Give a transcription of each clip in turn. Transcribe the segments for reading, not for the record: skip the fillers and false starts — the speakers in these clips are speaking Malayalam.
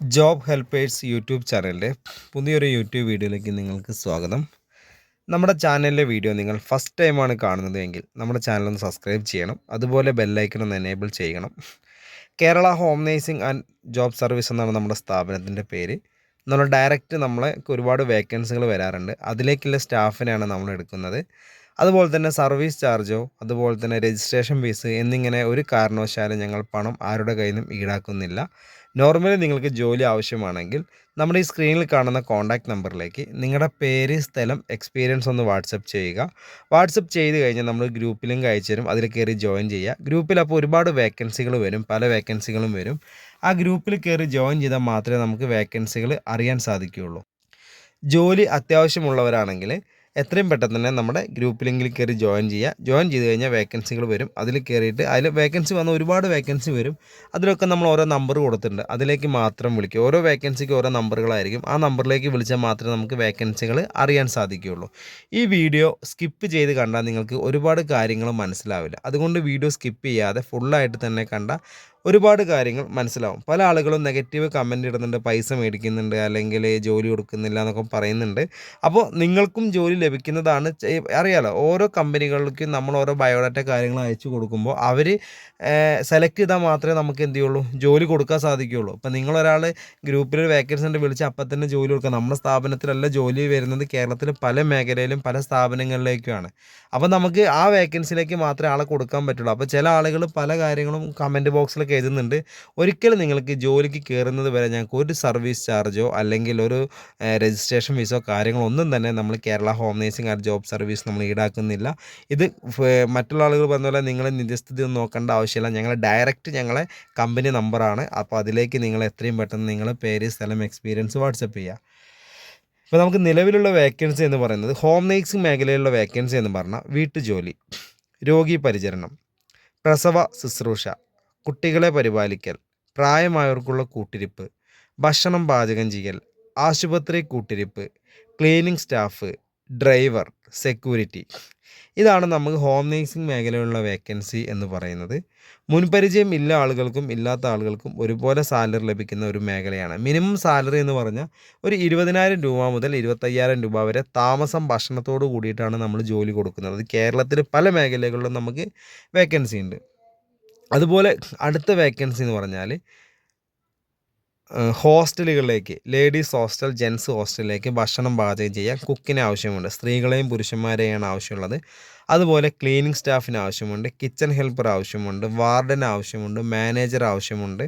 ജോബ് ഹെൽപ്പേഴ്സ് യൂട്യൂബ് ചാനലിൻ്റെ പുതിയൊരു യൂട്യൂബ് വീഡിയോയിലേക്ക് നിങ്ങൾക്ക് സ്വാഗതം. നമ്മുടെ ചാനലിലെ വീഡിയോ നിങ്ങൾ ഫസ്റ്റ് ടൈമാണ് കാണുന്നത് എങ്കിൽ നമ്മുടെ ചാനലൊന്ന് സബ്സ്ക്രൈബ് ചെയ്യണം. അതുപോലെ ബെല്ലൈക്കൺ ഒന്ന് എനേബിൾ ചെയ്യണം. Kerala home nursing and job service എന്നാണ് നമ്മുടെ സ്ഥാപനത്തിൻ്റെ പേര്. നമ്മൾ ഡയറക്റ്റ് നമ്മളെ ഒരുപാട് വേക്കൻസികൾ വരാറുണ്ട്. അതിലേക്കുള്ള സ്റ്റാഫിനെയാണ് നമ്മൾ എടുക്കുന്നത്. അതുപോലെ തന്നെ സർവീസ് ചാർജോ അതുപോലെ തന്നെ രജിസ്ട്രേഷൻ ഫീസ് എന്നിങ്ങനെ ഒരു കാരണവശാലും ഞങ്ങൾ പണം ആരുടെ കയ്യിൽ നിന്നും ഈടാക്കുന്നില്ല. നോർമലി നിങ്ങൾക്ക് ജോലി ആവശ്യമാണെങ്കിൽ നമ്മുടെ ഈ സ്ക്രീനിൽ കാണുന്ന കോൺടാക്റ്റ് നമ്പറിലേക്ക് നിങ്ങളുടെ പേര്, സ്ഥലം, എക്സ്പീരിയൻസ് ഒന്ന് വാട്സപ്പ് ചെയ്യുക. വാട്സപ്പ് ചെയ്ത് കഴിഞ്ഞാൽ നമ്മൾ ഗ്രൂപ്പ് ലിങ്ക് അയച്ചു തരും. അതിൽ കയറി ജോയിൻ ചെയ്യുക. ഗ്രൂപ്പിൽ അപ്പോൾ ഒരുപാട് വേക്കൻസികൾ വരും, പല വേക്കൻസികളും വരും. ആ ഗ്രൂപ്പിൽ കയറി ജോയിൻ ചെയ്താൽ മാത്രമേ നമുക്ക് വേക്കൻസികൾ അറിയാൻ സാധിക്കുകയുള്ളൂ. ജോലി അത്യാവശ്യമുള്ളവരാണെങ്കിൽ എത്രയും പെട്ടെന്ന് തന്നെ നമ്മുടെ ഗ്രൂപ്പ് ലിങ്കിൽ കയറി ജോയിൻ ചെയ്യുക. ജോയിൻ ചെയ്ത് കഴിഞ്ഞാൽ വേക്കൻസികൾ വരും. അതിൽ കയറിയിട്ട് അതിൽ വേക്കൻസി വന്ന ഒരുപാട് വേക്കൻസി വരും. അതിലൊക്കെ നമ്മൾ ഓരോ നമ്പർ കൊടുത്തിട്ടുണ്ട്. അതിലേക്ക് മാത്രം വിളിക്കുക. ഓരോ വേക്കൻസിക്ക് ഓരോ നമ്പറുകളായിരിക്കും. ആ നമ്പറിലേക്ക് വിളിച്ചാൽ മാത്രമേ നമുക്ക് വേക്കൻസികൾ അറിയാൻ സാധിക്കുകയുള്ളൂ. ഈ വീഡിയോ സ്കിപ്പ് ചെയ്ത് കണ്ടാൽ നിങ്ങൾക്ക് ഒരുപാട് കാര്യങ്ങൾ മനസ്സിലാവില്ല. അതുകൊണ്ട് വീഡിയോ സ്കിപ്പ് ചെയ്യാതെ ഫുള്ളായിട്ട് തന്നെ കണ്ടാൽ ഒരുപാട് കാര്യങ്ങൾ മനസ്സിലാവും. പല ആളുകളും നെഗറ്റീവ് കമൻ്റ് ഇടുന്നുണ്ട്, പൈസ മേടിക്കുന്നുണ്ട്, അല്ലെങ്കിൽ ജോലി കൊടുക്കുന്നില്ല എന്നൊക്കെ പറയുന്നുണ്ട്. അപ്പോൾ നിങ്ങൾക്കും ജോലി ലഭിക്കുന്നതാണ്. അറിയാലോ, ഓരോ കമ്പനികൾക്കും നമ്മൾ ഓരോ ബയോഡാറ്റ കാര്യങ്ങൾ അയച്ചു കൊടുക്കുമ്പോൾ അവർ സെലക്ട് ചെയ്താൽ മാത്രമേ നമുക്ക് എന്ത് ചെയ്യുള്ളൂ, ജോലി കൊടുക്കാൻ സാധിക്കുകയുള്ളൂ. ഇപ്പോൾ നിങ്ങളൊരാൾ ഗ്രൂപ്പിൽ വേക്കൻസി ഉണ്ട് വിളിച്ച് അപ്പം തന്നെ ജോലി കൊടുക്കുക. നമ്മുടെ സ്ഥാപനത്തിലല്ല ജോലി വരുന്നത്, കേരളത്തിൽ പല മേഖലയിലും പല സ്ഥാപനങ്ങളിലേക്കുമാണ്. അപ്പോൾ നമുക്ക് ആ വേക്കൻസിയിലേക്ക് മാത്രമേ ആളെ കൊടുക്കാൻ പറ്റുള്ളൂ. അപ്പോൾ ചില ആളുകൾ പല കാര്യങ്ങളും കമൻറ്റ് ബോക്സിലൊക്കെ എഴുതുന്നുണ്ട്. ഒരിക്കലും നിങ്ങൾക്ക് ജോലിക്ക് കയറുന്നത് വരെ ഞങ്ങൾക്ക് ഒരു സർവീസ് ചാർജോ അല്ലെങ്കിൽ ഒരു രജിസ്ട്രേഷൻ ഫീസോ കാര്യങ്ങളോ ഒന്നും തന്നെ നമ്മൾ Kerala home nursing and job service നമ്മൾ ഈടാക്കുന്നില്ല. ഇത് മറ്റുള്ള ആളുകൾ പറഞ്ഞ പോലെ നിങ്ങൾ നിജസ്ഥിതി ഒന്നും നോക്കേണ്ട ആവശ്യമില്ല. ഞങ്ങൾ ഡയറക്റ്റ് ഞങ്ങളെ കമ്പനി നമ്പറാണ്. അപ്പോൾ അതിലേക്ക് നിങ്ങൾ എത്രയും പെട്ടെന്ന് നിങ്ങളെ പേര്, സ്ഥലം, എക്സ്പീരിയൻസ് വാട്സപ്പ് ചെയ്യുക. ഇപ്പോൾ നമുക്ക് നിലവിലുള്ള വേക്കൻസി എന്ന് പറയുന്നത് ഹോം നേഴ്സിംഗ് മേഖലയിലുള്ള വേക്കൻസി എന്ന് പറഞ്ഞാൽ വീട്ടുജോലി, രോഗി പരിചരണം, പ്രസവ ശുശ്രൂഷ, കുട്ടികളെ പരിപാലിക്കൽ, പ്രായമായവർക്കുള്ള കൂട്ടിരിപ്പ്, ഭക്ഷണം പാചകം ചെയ്യൽ, ആശുപത്രി കൂട്ടിരിപ്പ്, ക്ലീനിങ് സ്റ്റാഫ്, ഡ്രൈവർ, സെക്യൂരിറ്റി. ഇതാണ് നമുക്ക് ഹോം നേഴ്സിംഗ് മേഖലയിലുള്ള വേക്കൻസി എന്ന് പറയുന്നത്. മുൻപരിചയം ഇല്ല ആളുകൾക്കും ഇല്ലാത്ത ആളുകൾക്കും ഒരുപോലെ സാലറി ലഭിക്കുന്ന ഒരു മേഖലയാണ്. മിനിമം സാലറി എന്ന് പറഞ്ഞാൽ ഒരു 20,000 രൂപ മുതൽ 25,000 രൂപ വരെ താമസം ഭക്ഷണത്തോട് കൂടിയിട്ടാണ് നമ്മൾ ജോലി കൊടുക്കുന്നത്. കേരളത്തിൽ പല മേഖലകളിലും നമുക്ക് വേക്കൻസി ഉണ്ട്. അതുപോലെ അടുത്ത വേക്കൻസി എന്ന് പറഞ്ഞാൽ ഹോസ്റ്റലുകളിലേക്ക്, ലേഡീസ് ഹോസ്റ്റൽ, ജെൻസ് ഹോസ്റ്റലിലേക്ക് ഭക്ഷണം പാചകം ചെയ്യാൻ കുക്കിന് ആവശ്യമുണ്ട്. സ്ത്രീകളെയും പുരുഷന്മാരെയാണ് ആവശ്യമുള്ളത്. അതുപോലെ ക്ലീനിങ് സ്റ്റാഫിന് ആവശ്യമുണ്ട്, കിച്ചൺ ഹെൽപ്പർ ആവശ്യമുണ്ട്, വാർഡൻ ആവശ്യമുണ്ട്, മാനേജർ ആവശ്യമുണ്ട്,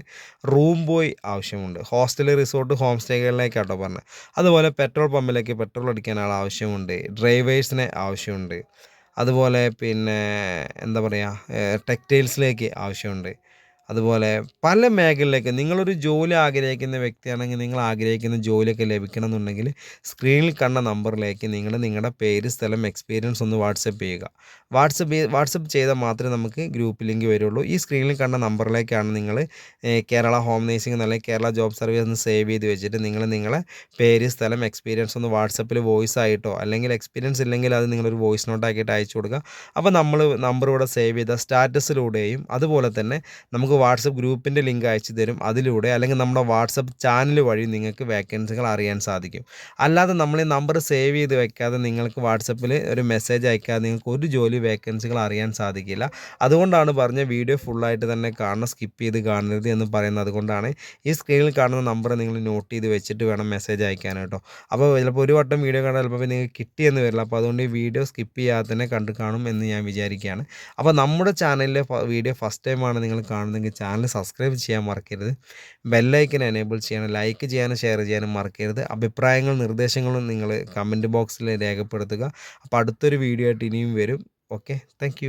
റൂം ബോയ് ആവശ്യമുണ്ട്. ഹോസ്റ്റൽ, റിസോർട്ട്, ഹോം സ്റ്റേകളിലേക്കാട്ടോ പറഞ്ഞത്. അതുപോലെ പെട്രോൾ പമ്പിലേക്ക് പെട്രോൾ അടിക്കാൻ ആൾ ആവശ്യമുണ്ട്, ഡ്രൈവേഴ്സിനെ ആവശ്യമുണ്ട്. അതുപോലെ പിന്നെ എന്താ പറയുക, ടെക്സ്റ്റൈൽസിലേക്ക് ആവശ്യമുണ്ട്. അതുപോലെ പല മേഖലയിലേക്ക് നിങ്ങളൊരു ജോലി ആഗ്രഹിക്കുന്ന വ്യക്തിയാണെങ്കിൽ, നിങ്ങൾ ആഗ്രഹിക്കുന്ന ജോലിയൊക്കെ ലഭിക്കണം എന്നുണ്ടെങ്കിൽ സ്ക്രീനിൽ കണ്ട നമ്പറിലേക്ക് നിങ്ങളുടെ പേര്, സ്ഥലം, എക്സ്പീരിയൻസ് ഒന്ന് വാട്സപ്പ് ചെയ്യുക. വാട്സപ്പ് ചെയ്താൽ മാത്രമേ നമുക്ക് ഗ്രൂപ്പ് ലിങ്ക് വരുള്ളൂ. ഈ സ്ക്രീനിൽ കണ്ട നമ്പറിലേക്കാണ് നിങ്ങൾ കേരള ഹോം നേഴ്സിംഗ് അല്ലെങ്കിൽ കേരള ജോബ് സർവീസ് ഒന്ന് സേവ് ചെയ്ത് വെച്ചിട്ട് നിങ്ങളെ പേര്, സ്ഥലം, എക്സ്പീരിയൻസ് ഒന്ന് വാട്സപ്പിൽ വോയിസ് ആയിട്ടോ അല്ലെങ്കിൽ എക്സ്പീരിയൻസ് ഇല്ലെങ്കിൽ അത് നിങ്ങളൊരു വോയിസ് നോട്ട് ആക്കിയിട്ട് അയച്ചു കൊടുക്കുക. അപ്പോൾ നമ്മൾ നമ്പർ ഇവിടെ സേവ് ചെയ്ത സ്റ്റാറ്റസിലൂടെയും അതുപോലെ തന്നെ നമുക്ക് വാട്സപ്പ് ഗ്രൂപ്പിൻ്റെ ലിങ്ക് അയച്ചു തരും. അതിലൂടെ അല്ലെങ്കിൽ നമ്മുടെ വാട്സപ്പ് ചാനൽ വഴി നിങ്ങൾക്ക് വേക്കൻസികൾ അറിയാൻ സാധിക്കും. അല്ലാതെ നമ്മൾ ഈ നമ്പർ സേവ് ചെയ്ത് വെക്കാതെ നിങ്ങൾക്ക് വാട്സപ്പിൽ ഒരു മെസ്സേജ് അയക്കാതെ നിങ്ങൾക്ക് ഒരു ജോലി വേക്കൻസികൾ അറിയാൻ സാധിക്കില്ല. അതുകൊണ്ടാണ് പറഞ്ഞ വീഡിയോ ഫുള്ളായിട്ട് തന്നെ കാണണം, സ്കിപ്പ് ചെയ്ത് കാണരുത് എന്ന് പറയുന്നത്. അതുകൊണ്ടാണ് ഈ സ്ക്രീനിൽ കാണുന്ന നമ്പർ നിങ്ങൾ നോട്ട് ചെയ്ത് വെച്ചിട്ട് വേണം മെസ്സേജ് അയക്കാൻ കേട്ടോ. അപ്പോൾ ചിലപ്പോൾ ഒരു വട്ടം വീഡിയോ കാണാൻ ചിലപ്പോൾ നിങ്ങൾക്ക് കിട്ടിയെന്ന് വരില്ല. അപ്പോൾ അതുകൊണ്ട് ഈ വീഡിയോ സ്കിപ്പ് ചെയ്യാതെ തന്നെ കണ്ടു കാണും എന്ന് ഞാൻ വിചാരിക്കുകയാണ്. അപ്പോൾ നമ്മുടെ ചാനലിലെ വീഡിയോ ഫസ്റ്റ് ടൈമാണ് നിങ്ങൾ കാണുന്നതെങ്കിൽ ചാനൽ സബ്സ്ക്രൈബ് ചെയ്യാൻ മറക്കരുത്. ബെല്ലൈക്കൻ എനേബിൾ ചെയ്യണം. ലൈക്ക് ചെയ്യാനും ഷെയർ ചെയ്യാനും മറക്കരുത്. അഭിപ്രായങ്ങളും നിർദ്ദേശങ്ങളും നിങ്ങൾ കമൻറ്റ് ബോക്സിൽ രേഖപ്പെടുത്തുക. അപ്പോൾ അടുത്തൊരു വീഡിയോ ആയിട്ട് ഇനിയും വരും. Okay, thank